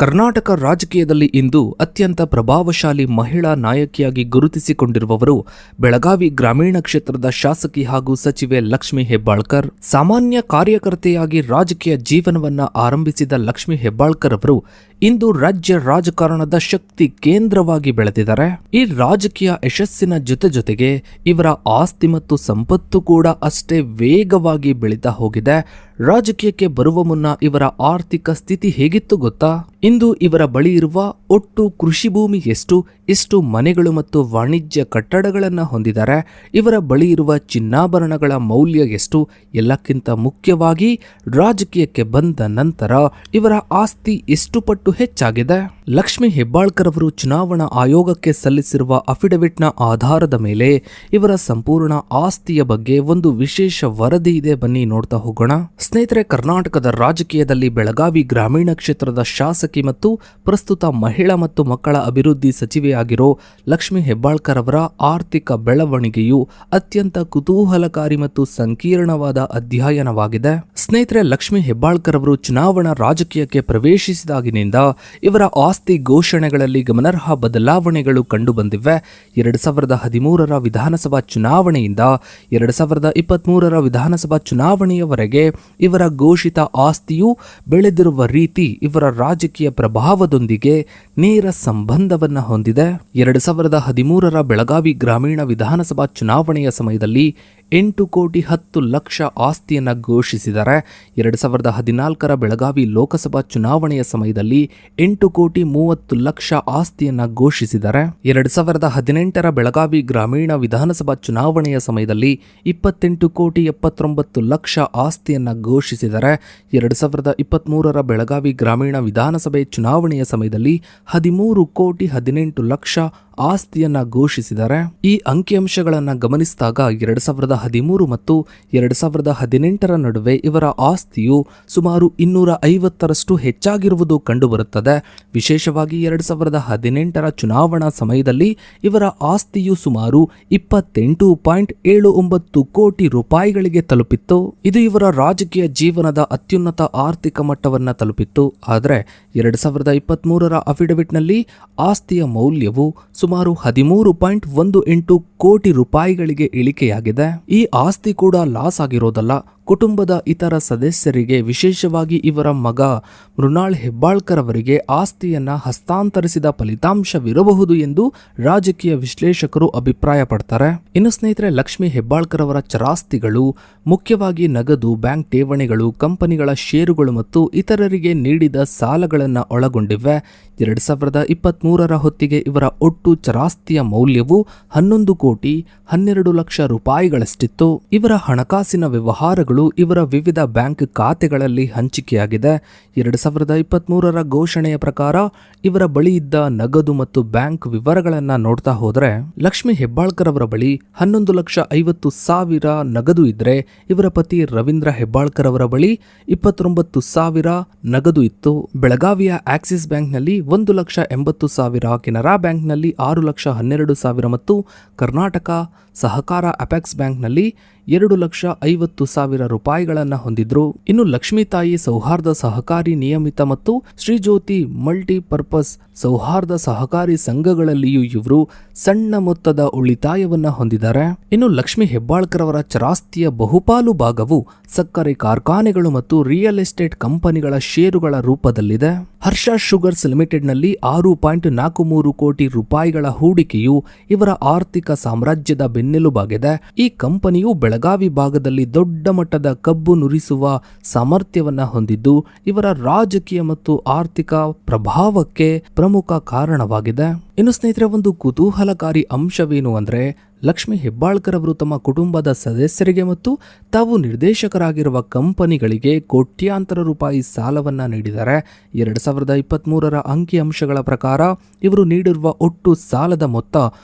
ಕರ್ನಾಟಕ ರಾಜಕೀಯದಲ್ಲಿ ಇಂದು ಅತ್ಯಂತ ಪ್ರಭಾವಶಾಲಿ ಮಹಿಳಾ ನಾಯಕಿಯಾಗಿ ಗುರುತಿಸಿಕೊಂಡಿರುವವರು ಬೆಳಗಾವಿ ಗ್ರಾಮೀಣ ಕ್ಷೇತ್ರದ ಶಾಸಕಿ ಹಾಗೂ ಸಚಿವೆ ಲಕ್ಷ್ಮೀ ಹೆಬ್ಬಾಳ್ಕರ್. ಸಾಮಾನ್ಯ ಕಾರ್ಯಕರ್ತೆಯಾಗಿ ರಾಜಕೀಯ ಜೀವನವನ್ನ ಆರಂಭಿಸಿದ ಲಕ್ಷ್ಮೀ ಹೆಬ್ಬಾಳ್ಕರ್ ಅವರು ಇಂದು ರಾಜ್ಯ ರಾಜಕಾರಣದ ಶಕ್ತಿ ಕೇಂದ್ರವಾಗಿ ಬೆಳೆದಿದ್ದಾರೆ. ಈ ರಾಜಕೀಯ ಯಶಸ್ಸಿನ ಜೊತೆಗೆ ಇವರ ಆಸ್ತಿ ಮತ್ತು ಸಂಪತ್ತು ಕೂಡ ಅಷ್ಟೇ ವೇಗವಾಗಿ ಬೆಳೀತಾ ಹೋಗಿದೆ. ರಾಜಕೀಯಕ್ಕೆ ಬರುವ ಮುನ್ನ ಇವರ ಆರ್ಥಿಕ ಸ್ಥಿತಿ ಹೇಗಿತ್ತು ಗೊತ್ತಾ? ಇಂದು ಇವರ ಬಳಿ ಇರುವ ಒಟ್ಟು ಕೃಷಿ ಭೂಮಿ ಎಷ್ಟು ಮನೆಗಳು ಮತ್ತು ವಾಣಿಜ್ಯ ಕಟ್ಟಡಗಳನ್ನು ಹೊಂದಿದ್ದಾರೆ, ಇವರ ಬಳಿ ಇರುವ ಚಿನ್ನಾಭರಣಗಳ ಮೌಲ್ಯ ಎಷ್ಟು, ಎಲ್ಲಕ್ಕಿಂತ ಮುಖ್ಯವಾಗಿ ರಾಜಕೀಯಕ್ಕೆ ಬಂದ ನಂತರ ಇವರ ಆಸ್ತಿ ಎಷ್ಟು ಪಟ್ಟು ಹೆಚ್ಚಾಗಿದೆ. ಲಕ್ಷ್ಮೀ ಹೆಬ್ಬಾಳ್ಕರ್ ಅವರು ಚುನಾವಣಾ ಆಯೋಗಕ್ಕೆ ಸಲ್ಲಿಸಿರುವ ಅಫಿಡವಿಟ್ನ ಆಧಾರದ ಮೇಲೆ ಇವರ ಸಂಪೂರ್ಣ ಆಸ್ತಿಯ ಬಗ್ಗೆ ಒಂದು ವಿಶೇಷ ವರದಿ ಇದೆ, ಬನ್ನಿ ನೋಡ್ತಾ ಹೋಗೋಣ. ಸ್ನೇಹಿತರೆ, ಕರ್ನಾಟಕದ ರಾಜಕೀಯದಲ್ಲಿ ಬೆಳಗಾವಿ ಗ್ರಾಮೀಣ ಕ್ಷೇತ್ರದ ಶಾಸಕಿ ಮತ್ತು ಪ್ರಸ್ತುತ ಮಹಿಳಾ ಮತ್ತು ಮಕ್ಕಳ ಅಭಿವೃದ್ಧಿ ಸಚಿವೆಯಾಗಿರೋ ಲಕ್ಷ್ಮೀ ಹೆಬ್ಬಾಳ್ಕರ್ ಅವರ ಆರ್ಥಿಕ ಬೆಳವಣಿಗೆಯು ಅತ್ಯಂತ ಕುತೂಹಲಕಾರಿ ಮತ್ತು ಸಂಕೀರ್ಣವಾದ ಅಧ್ಯಯನವಾಗಿದೆ. ಸ್ನೇಹಿತರೆ, ಲಕ್ಷ್ಮೀ ಹೆಬ್ಬಾಳ್ಕರ್ ಅವರು ಚುನಾವಣಾ ರಾಜಕೀಯಕ್ಕೆ ಪ್ರವೇಶಿಸಿದಾಗಿನಿಂದ ಇವರ ಆಸ್ತಿ ಘೋಷಣೆಗಳಲ್ಲಿ ಗಮನಾರ್ಹ ಬದಲಾವಣೆಗಳು ಕಂಡುಬಂದಿವೆ. 2013ರ ವಿಧಾನಸಭಾ ಚುನಾವಣೆಯಿಂದ 2023ರ ವಿಧಾನಸಭಾ ಚುನಾವಣೆಯವರೆಗೆ ಇವರ ಘೋಷಿತ ಆಸ್ತಿಯು ಬೆಳೆದಿರುವ ರೀತಿ ಇವರ ರಾಜಕೀಯ ಪ್ರಭಾವದೊಂದಿಗೆ ನೇರ ಸಂಬಂಧವನ್ನ ಹೊಂದಿದೆ. 2013ರ ಬೆಳಗಾವಿ ಗ್ರಾಮೀಣ ವಿಧಾನಸಭಾ ಚುನಾವಣೆಯ ಸಮಯದಲ್ಲಿ 8 ಕೋಟಿ 10 ಲಕ್ಷ ಆಸ್ತಿಯನ್ನ ಘೋಷಿಸಿದ್ದಾರೆ. 2014ರ ಬೆಳಗಾವಿ ಲೋಕಸಭಾ ಚುನಾವಣೆಯ ಸಮಯದಲ್ಲಿ 8 ಕೋಟಿ 30 ಲಕ್ಷ ಆಸ್ತಿಯನ್ನ ಘೋಷಿಸಿದ್ದಾರೆ. 2018ರ ಬೆಳಗಾವಿ ಗ್ರಾಮೀಣ ವಿಧಾನಸಭಾ ಚುನಾವಣೆಯ ಸಮಯದಲ್ಲಿ 28 ಕೋಟಿ 79 ಲಕ್ಷ ಆಸ್ತಿಯನ್ನ ಘೋಷಿಸಿದ್ದಾರೆ. 2023ರ ಬೆಳಗಾವಿ ಗ್ರಾಮೀಣ ವಿಧಾನಸಭೆ ಚುನಾವಣೆಯ ಸಮಯದಲ್ಲಿ 13 ಕೋಟಿ 18 ಲಕ್ಷ ಆಸ್ತಿಯನ್ನ ಘೋಷಿಸಿದ್ದಾರೆ. ಈ ಅಂಕಿಅಂಶಗಳನ್ನು ಗಮನಿಸಿದಾಗ 2013 ಮತ್ತು 2018ರ ನಡುವೆ ಇವರ ಆಸ್ತಿಯು ಸುಮಾರು 250ರಷ್ಟು ಹೆಚ್ಚಾಗಿರುವುದು ಕಂಡುಬರುತ್ತದೆ. ವಿಶೇಷವಾಗಿ 2018ರ ಚುನಾವಣಾ ಸಮಯದಲ್ಲಿ ಇವರ ಆಸ್ತಿಯು ಸುಮಾರು 28.79 ಕೋಟಿ ರೂಪಾಯಿಗಳಿಗೆ ತಲುಪಿತ್ತು. ಇದು ಇವರ ರಾಜಕೀಯ ಜೀವನದ ಅತ್ಯುನ್ನತ ಆರ್ಥಿಕ ಮಟ್ಟವನ್ನ ತಲುಪಿತ್ತು. ಆದರೆ 2023ರ ಅಫಿಡವಿಟ್ನಲ್ಲಿ ಆಸ್ತಿಯ ಮೌಲ್ಯವು ಸುಮಾರು 13.18 ಕೋಟಿ ರೂಪಾಯಿಗಳಿಗೆ ಇಳಿಕೆಯಾಗಿದೆ. ಈ ಆಸ್ತಿ ಕೂಡ ಲಾಸ್ ಆಗಿರೋದಲ್ಲ, ಕುಟುಂಬದ ಇತರ ಸದಸ್ಯರಿಗೆ, ವಿಶೇಷವಾಗಿ ಇವರ ಮಗ ಮೃಣಾಲ್ ಹೆಬ್ಬಾಳ್ಕರ್ ಅವರಿಗೆ ಆಸ್ತಿಯನ್ನ ಹಸ್ತಾಂತರಿಸಿದ ಫಲಿತಾಂಶವಿರಬಹುದು ಎಂದು ರಾಜಕೀಯ ವಿಶ್ಲೇಷಕರು ಅಭಿಪ್ರಾಯ ಪಡ್ತಾರೆ. ಇನ್ನು ಸ್ನೇಹಿತರೆ, ಲಕ್ಷ್ಮೀ ಹೆಬ್ಬಾಳ್ಕರ್ ಅವರ ಚರಾಸ್ತಿಗಳು ಮುಖ್ಯವಾಗಿ ನಗದು, ಬ್ಯಾಂಕ್ ಠೇವಣಿಗಳು, ಕಂಪನಿಗಳ ಷೇರುಗಳು ಮತ್ತು ಇತರರಿಗೆ ನೀಡಿದ ಸಾಲಗಳನ್ನು ಒಳಗೊಂಡಿವೆ. 2023ರ ಹೊತ್ತಿಗೆ ಇವರ ಒಟ್ಟು ಚರಾಸ್ತಿಯ ಮೌಲ್ಯವು 11 ಕೋಟಿ 12 ಲಕ್ಷ ರೂಪಾಯಿಗಳಷ್ಟಿತ್ತು. ಇವರ ಹಣಕಾಸಿನ ವ್ಯವಹಾರಗಳು ಇವರ ವಿವಿಧ ಬ್ಯಾಂಕ್ ಖಾತೆಗಳಲ್ಲಿ ಹಂಚಿಕೆಯಾಗಿದೆ. 2023ರ ಘೋಷಣೆಯ ಪ್ರಕಾರ ಇವರ ಬಳಿ ಇದ್ದ ನಗದು ಮತ್ತು ಬ್ಯಾಂಕ್ ವಿವರಗಳನ್ನ ನೋಡ್ತಾ ಹೋದ್ರೆ, ಲಕ್ಷ್ಮೀ ಹೆಬ್ಬಾಳ್ಕರ್ ಅವರ ಬಳಿ 11,50,000 ನಗದು ಇದ್ರೆ, ಇವರ ಪತಿ ರವೀಂದ್ರ ಹೆಬ್ಬಾಳ್ಕರ್ ಅವರ ಬಳಿ 29,000 ನಗದು ಇತ್ತು. ಬೆಳಗಾವಿಯ ಆಕ್ಸಿಸ್ ಬ್ಯಾಂಕ್ನಲ್ಲಿ 1,80,000, ಕೆನರಾ ಬ್ಯಾಂಕ್ನಲ್ಲಿ 6,12,000 ಮತ್ತು ಕರ್ನಾಟಕ ಸಹಕಾರ ಅಪೆಕ್ಸ್ ಬ್ಯಾಂಕ್ನಲ್ಲಿ 2,50,000 ರೂಪಾಯಿಗಳನ್ನು ಹೊಂದಿದ್ರು. ಇನ್ನು ಲಕ್ಷ್ಮೀ ತಾಯಿ ಸೌಹಾರ್ದ ಸಹಕಾರಿ ನಿಯಮಿತ ಮತ್ತು ಶ್ರೀಜ್ಯೋತಿ ಮಲ್ಟಿಪರ್ಪಸ್ ಸೌಹಾರ್ದ ಸಹಕಾರಿ ಸಂಘಗಳಲ್ಲಿಯೂ ಇವರು ಸಣ್ಣ ಮೊತ್ತದ ಉಳಿತಾಯವನ್ನ ಹೊಂದಿದ್ದಾರೆ. ಇನ್ನು ಲಕ್ಷ್ಮೀ ಹೆಬ್ಬಾಳ್ಕರ್ ಅವರ ಚರಾಸ್ತಿಯ ಬಹುಪಾಲು ಭಾಗವು ಸಕ್ಕರೆ ಕಾರ್ಖಾನೆಗಳು ಮತ್ತು ರಿಯಲ್ ಎಸ್ಟೇಟ್ ಕಂಪನಿಗಳ ಷೇರುಗಳ ರೂಪದಲ್ಲಿದೆ. ಹರ್ಷ ಶುಗರ್ಸ್ ಲಿಮಿಟೆಡ್ನಲ್ಲಿ 6.43 ಕೋಟಿ ರೂಪಾಯಿಗಳ ಹೂಡಿಕೆಯು ಇವರ ಆರ್ಥಿಕ ಸಾಮ್ರಾಜ್ಯದ ಬೆನ್ನೆಲುಬಾಗಿದೆ. ಈ ಕಂಪನಿಯು ಬೆಳಗಾವಿ ಭಾಗದಲ್ಲಿ ದೊಡ್ಡ ಮಟ್ಟದ ಕಬ್ಬು ನುರಿಸುವ ಸಾಮರ್ಥ್ಯವನ್ನ ಹೊಂದಿದ್ದು ಇವರ ರಾಜಕೀಯ ಮತ್ತು ಆರ್ಥಿಕ ಪ್ರಭಾವಕ್ಕೆ ಪ್ರಮುಖ ಕಾರಣವಾಗಿದೆ. ಇನ್ನು ಸ್ನೇಹಿತರೆ, ಒಂದು ಕುತೂಹಲಕಾರಿ ಅಂಶವೇನು ಅಂದ್ರೆ, ಲಕ್ಷ್ಮೀ ಹೆಬ್ಬಾಳ್ಕರ್ ಅವರು ತಮ್ಮ ಕುಟುಂಬದ ಸದಸ್ಯರಿಗೆ ಮತ್ತು ತಾವು ನಿರ್ದೇಶಕರಾಗಿರುವ ಕಂಪನಿಗಳಿಗೆ ಕೋಟ್ಯಾಂತರ ರೂಪಾಯಿ ಸಾಲವನ್ನ ನೀಡಿದ್ದಾರೆ. 2023ರ ಅಂಕಿಅಂಶಗಳ ಪ್ರಕಾರ ಇವರು ನೀಡಿರುವ ಒಟ್ಟು ಸಾಲದ ಮೊತ್ತ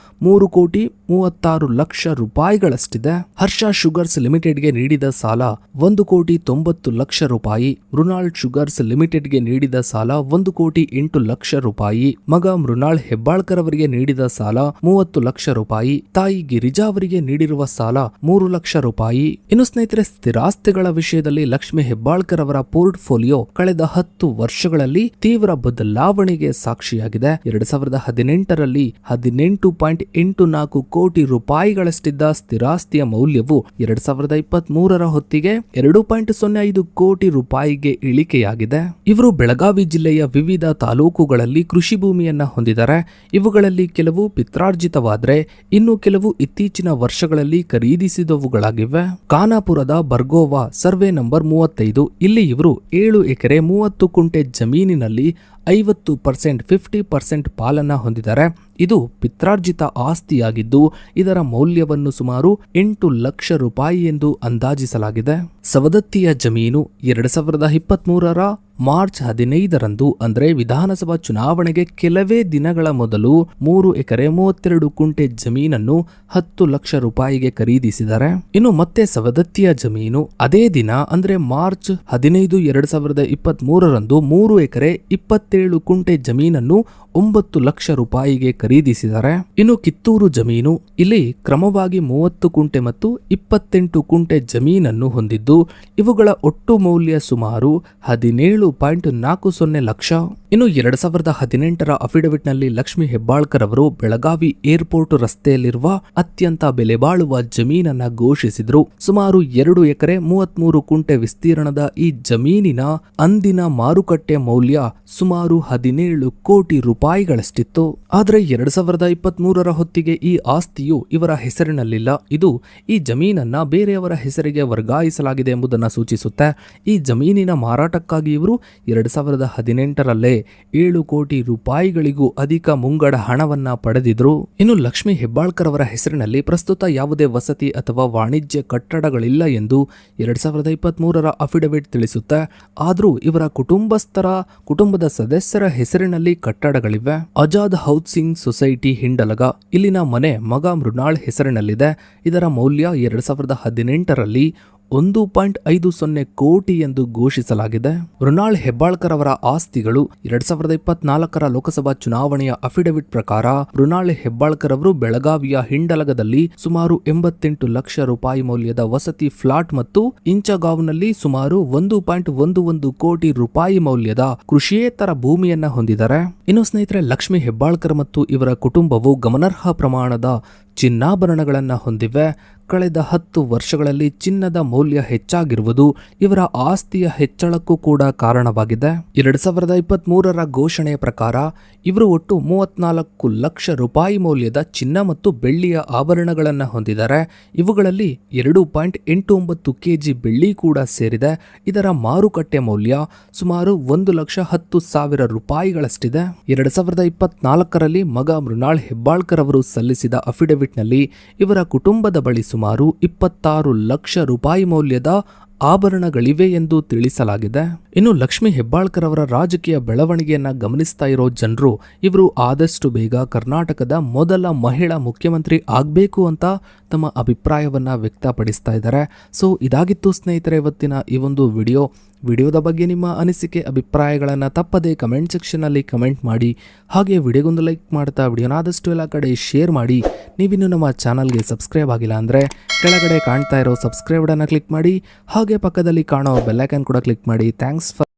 3 ಕೋಟಿ 36 ಲಕ್ಷ ರೂಪಾಯಿಗಳಷ್ಟಿದೆ. ಹರ್ಷ ಶುಗರ್ಸ್ ಲಿಮಿಟೆಡ್ಗೆ ನೀಡಿದ ಸಾಲ 1 ಕೋಟಿ 90 ಲಕ್ಷ ರೂಪಾಯಿ. ಮೃಣಾಲ್ ಶುಗರ್ಸ್ ಲಿಮಿಟೆಡ್ಗೆ ನೀಡಿದ ಸಾಲ 1 ಕೋಟಿ 8 ಲಕ್ಷ ರೂಪಾಯಿ. ಮಗ ಮೃಣಾಲ್ ಹೆಬ್ಬಾಳ್ಕರ್ ಹೆಬ್ಬಾಳ್ಕರ್ ಅವರಿಗೆ ನೀಡಿದ ಸಾಲ 30 ಲಕ್ಷ ರೂಪಾಯಿ, ತಾಯಿ ಗಿರಿಜಾ ಅವರಿಗೆ ನೀಡಿರುವ ಸಾಲ 3 ಲಕ್ಷ ರೂಪಾಯಿ. ಇನ್ನು ಸ್ನೇಹಿತರೆ, ಸ್ಥಿರಾಸ್ತಿಗಳ ವಿಷಯದಲ್ಲಿ ಲಕ್ಷ್ಮಿ ಹೆಬ್ಬಾಳ್ಕರ್ ಅವರ ಪೋರ್ಟ್ಫೋಲಿಯೋ ಕಳೆದ 10 ವರ್ಷಗಳಲ್ಲಿ ತೀವ್ರ ಬದಲಾವಣೆಗೆ ಸಾಕ್ಷಿಯಾಗಿದೆ. 2018ರಲ್ಲಿ 18.84 ಕೋಟಿ ರೂಪಾಯಿಗಳಷ್ಟಿದ್ದ ಸ್ಥಿರಾಸ್ತಿಯ ಮೌಲ್ಯವು 2023ರ ಹೊತ್ತಿಗೆ 2.05 ಕೋಟಿ ರೂಪಾಯಿಗೆ ಇಳಿಕೆಯಾಗಿದೆ. ಇವರು ಬೆಳಗಾವಿ ಜಿಲ್ಲೆಯ ವಿವಿಧ ತಾಲೂಕುಗಳಲ್ಲಿ ಕೃಷಿ ಭೂಮಿಯನ್ನ ಹೊಂದಿದ್ದಾರೆ. ಇವುಗಳಲ್ಲಿ ಕೆಲವು ಪಿತ್ರಾರ್ಜಿತವಾದರೆ ಇನ್ನು ಕೆಲವು ಇತ್ತೀಚಿನ ವರ್ಷಗಳಲ್ಲಿ ಖರೀದಿಸಿದವುಗಳಾಗಿವೆ. ಖಾನಾಪುರದ ಬರ್ಗೋವಾ ಸರ್ವೆ ನಂಬರ್ 35 ಇಲ್ಲಿ ಇವರು 7 ಎಕರೆ 30 ಕುಂಟೆ ಜಮೀನಿನಲ್ಲಿ 50% 50% ಪಾಲನ್ನ ಹೊಂದಿದ್ದಾರೆ. ಇದು ಪಿತ್ರಾರ್ಜಿತ ಆಸ್ತಿಯಾಗಿದ್ದು ಇದರ ಮೌಲ್ಯವನ್ನು ಸುಮಾರು 8 ಲಕ್ಷ ರೂಪಾಯಿ ಎಂದು ಅಂದಾಜಿಸಲಾಗಿದೆ. ಸವದತ್ತಿಯ ಜಮೀನು 2023ರ ಮಾರ್ಚ್ 15ರಂದು ಅಂದರೆ ವಿಧಾನಸಭಾ ಚುನಾವಣೆಗೆ ಕೆಲವೇ ದಿನಗಳ ಮೊದಲು 3 ಎಕರೆ 32 ಕುಂಟೆ ಜಮೀನನ್ನು 10 ಲಕ್ಷ ರೂಪಾಯಿಗೆ ಖರೀದಿಸಿದ್ದಾರೆ. ಇನ್ನು ಮತ್ತೆ ಸವದತ್ತಿಯ ಜಮೀನು ಅದೇ ದಿನ ಅಂದ್ರೆ ಮಾರ್ಚ್ 15, 2023ರಂದು 3 ಎಕರೆ 27 ಕುಂಟೆ ಜಮೀನನ್ನು 9 ಲಕ್ಷ ರೂಪಾಯಿಗೆ ಖರೀದಿಸಿದ್ದಾರೆ. ಇನ್ನು ಕಿತ್ತೂರು ಜಮೀನು ಇಲ್ಲಿ ಕ್ರಮವಾಗಿ 30 ಕುಂಟೆ ಮತ್ತು 28 ಕುಂಟೆ ಜಮೀನನ್ನು ಹೊಂದಿದ್ದು ಇವುಗಳ ಒಟ್ಟು ಮೌಲ್ಯ ಸುಮಾರು 17.40 ಲಕ್ಷ. ಇನ್ನು 2018ರ ಅಫಿಡವಿಟ್ನಲ್ಲಿ ಲಕ್ಷ್ಮಿ ಹೆಬ್ಬಾಳ್ಕರ್ ಅವರು ಬೆಳಗಾವಿ ಏರ್ಪೋರ್ಟ್ ರಸ್ತೆಯಲ್ಲಿರುವ ಅತ್ಯಂತ ಬೆಲೆಬಾಳುವ ಜಮೀನನ್ನ ಘೋಷಿಸಿದ್ರು. ಸುಮಾರು 2 ಎಕರೆ 33 ಕುಂಟೆ ವಿಸ್ತೀರ್ಣದ ಈ ಜಮೀನಿನ ಅಂದಿನ ಮಾರುಕಟ್ಟೆ ಮೌಲ್ಯ ಸುಮಾರು 17 ಕೋಟಿ ರೂಪಾಯಿಗಳಷ್ಟಿತ್ತು. ಆದರೆ 2023ರ ಹೊತ್ತಿಗೆ ಈ ಆಸ್ತಿಯು ಇವರ ಹೆಸರಿನಲ್ಲಿಲ್ಲ. ಇದು ಈ ಜಮೀನನ್ನ ಬೇರೆಯವರ ಹೆಸರಿಗೆ ವರ್ಗಾಯಿಸಲಾಗಿದೆ ಎಂಬುದನ್ನು ಸೂಚಿಸುತ್ತೆ. ಈ ಜಮೀನಿನ ಮಾರಾಟಕ್ಕಾಗಿ ಇವರು 2018ರಲ್ಲೇ 7 ಕೋಟಿ ರೂಪಾಯಿಗಳಿಗೂ ಅಧಿಕ ಮುಂಗಡ ಹಣವನ್ನ ಪಡೆದಿದ್ರು. ಇನ್ನು ಲಕ್ಷ್ಮಿ ಹೆಬ್ಬಾಳ್ಕರ್ ಅವರ ಹೆಸರಿನಲ್ಲಿ ಪ್ರಸ್ತುತ ಯಾವುದೇ ವಸತಿ ಅಥವಾ ವಾಣಿಜ್ಯ ಕಟ್ಟಡಗಳಿಲ್ಲ ಎಂದು 2023ರ ಅಫಿಡವಿಟ್ ತಿಳಿಸುತ್ತೆ. ಆದರೂ ಇವರ ಕುಟುಂಬದ ಸದಸ್ಯರ ಹೆಸರಿನಲ್ಲಿ ಕಟ್ಟಡಗಳಿವೆ. ಆಜಾದ್ ಹೌಸಿಂಗ್ ಸೊಸೈಟಿ ಹಿಂಡಲಗ ಇಲ್ಲಿನ ಮನೆ ಮಗ ಮೃಣಾಲ್ ಹೆಸರಿನಲ್ಲಿದೆ. ಇದರ ಮೌಲ್ಯ 2018ರಲ್ಲಿ 1.50 ಕೋಟಿ ಎಂದು ಘೋಷಿಸಲಾಗಿದೆ. ಮೃಣಾಲ್ ಹೆಬ್ಬಾಳ್ಕರ್ ಅವರ ಆಸ್ತಿಗಳು 2024ರ ಲೋಕಸಭಾ ಚುನಾವಣೆಯ ಅಫಿಡವಿಟ್ ಪ್ರಕಾರ ಮೃಣಾಲ್ ಹೆಬ್ಬಾಳ್ಕರ್ ಅವರು ಬೆಳಗಾವಿಯ ಹಿಂಡಲಗದಲ್ಲಿ ಸುಮಾರು 88 ಲಕ್ಷ ರೂಪಾಯಿ ಮೌಲ್ಯದ ವಸತಿ ಫ್ಲಾಟ್ ಮತ್ತು ಇಂಚಗಾವ್ನಲ್ಲಿ ಸುಮಾರು 1.11 ಕೋಟಿ ರೂಪಾಯಿ ಮೌಲ್ಯದ ಕೃಷಿಯೇತರ ಭೂಮಿಯನ್ನ ಹೊಂದಿದ್ದಾರೆ. ಇನ್ನು ಸ್ನೇಹಿತರೆ, ಲಕ್ಷ್ಮಿ ಹೆಬ್ಬಾಳ್ಕರ್ ಮತ್ತು ಇವರ ಕುಟುಂಬವು ಗಮನಾರ್ಹ ಪ್ರಮಾಣದ ಚಿನ್ನಾಭರಣಗಳನ್ನು ಹೊಂದಿವೆ. ಕಳೆದ 10 ವರ್ಷಗಳಲ್ಲಿ ಚಿನ್ನದ ಮೌಲ್ಯ ಹೆಚ್ಚಾಗಿರುವುದು ಇವರ ಆಸ್ತಿಯ ಹೆಚ್ಚಳಕ್ಕೂ ಕೂಡ ಕಾರಣವಾಗಿದೆ. 2023ರ ಘೋಷಣೆಯ ಪ್ರಕಾರ ಇವರು ಒಟ್ಟು 34 ಲಕ್ಷ ರೂಪಾಯಿ ಮೌಲ್ಯದ ಚಿನ್ನ ಮತ್ತು ಬೆಳ್ಳಿಯ ಆಭರಣಗಳನ್ನು ಹೊಂದಿದ್ದಾರೆ. ಇವುಗಳಲ್ಲಿ 2.89 ಕೆಜಿ ಬೆಳ್ಳಿ ಕೂಡ ಸೇರಿದೆ. ಇದರ ಮಾರುಕಟ್ಟೆ ಮೌಲ್ಯ ಸುಮಾರು 1,10,000 ರೂಪಾಯಿಗಳಷ್ಟಿದೆ. 2024ರಲ್ಲಿ ಮಗ ಮೃಣಾಲ್ ಹೆಬ್ಬಾಳ್ಕರ್ ಅವರು ಸಲ್ಲಿಸಿದ ಅಫಿಡವಿಟ್ನಲ್ಲಿ ಇವರ ಕುಟುಂಬದ ಬಳಿ ಸುಮಾರು 26 ಲಕ್ಷ ರೂಪಾಯಿ ಮೌಲ್ಯದ ಆಭರಣಗಳಿವೆ ಎಂದು ತಿಳಿಸಲಾಗಿದೆ. ಇನ್ನು ಲಕ್ಷ್ಮಿ ಹೆಬ್ಬಾಳ್ಕರ್ ಅವರ ರಾಜಕೀಯ ಬೆಳವಣಿಗೆಯನ್ನ ಗಮನಿಸ್ತಾ ಇರೋ ಜನರು ಇವರು ಆದಷ್ಟು ಬೇಗ ಕರ್ನಾಟಕದ ಮೊದಲ ಮಹಿಳಾ ಮುಖ್ಯಮಂತ್ರಿ ಆಗಬೇಕು ಅಂತ ತಮ್ಮ ಅಭಿಪ್ರಾಯವನ್ನ ವ್ಯಕ್ತಪಡಿಸ್ತಾ ಇದ್ದಾರೆ. ಸೊ ಇದಾಗಿತ್ತು ಸ್ನೇಹಿತರೆ ಇವತ್ತಿನ ಈ ಒಂದು ವಿಡಿಯೋದ ಬಗ್ಗೆ ನಿಮ್ಮ ಅನಿಸಿಕೆ ಅಭಿಪ್ರಾಯಗಳನ್ನು ತಪ್ಪದೆ ಕಮೆಂಟ್ ಸೆಕ್ಷನ್ನಲ್ಲಿ ಕಮೆಂಟ್ ಮಾಡಿ. ಹಾಗೆ ವಿಡಿಯೋಗೊಂದು ಲೈಕ್ ಮಾಡ್ತಾ ವಿಡಿಯೋನಾದಷ್ಟು ಎಲ್ಲ ಕಡೆ ಶೇರ್ ಮಾಡಿ. ನೀವಿನ್ನು ನಮ್ಮ ಚಾನಲ್ಗೆ ಸಬ್ಸ್ಕ್ರೈಬ್ ಆಗಿಲ್ಲ ಅಂದರೆ ಕೆಳಗಡೆ ಕಾಣ್ತಾ ಇರೋ ಸಬ್ಸ್ಕ್ರೈಬ್ ಬಟನ್ನ ಕ್ಲಿಕ್ ಮಾಡಿ. ಹಾಗೆ ಪಕ್ಕದಲ್ಲಿ ಕಾಣೋ ಬೆಲ್ ಐಕಾನ್ ಕೂಡ ಕ್ಲಿಕ್ ಮಾಡಿ. Thanks for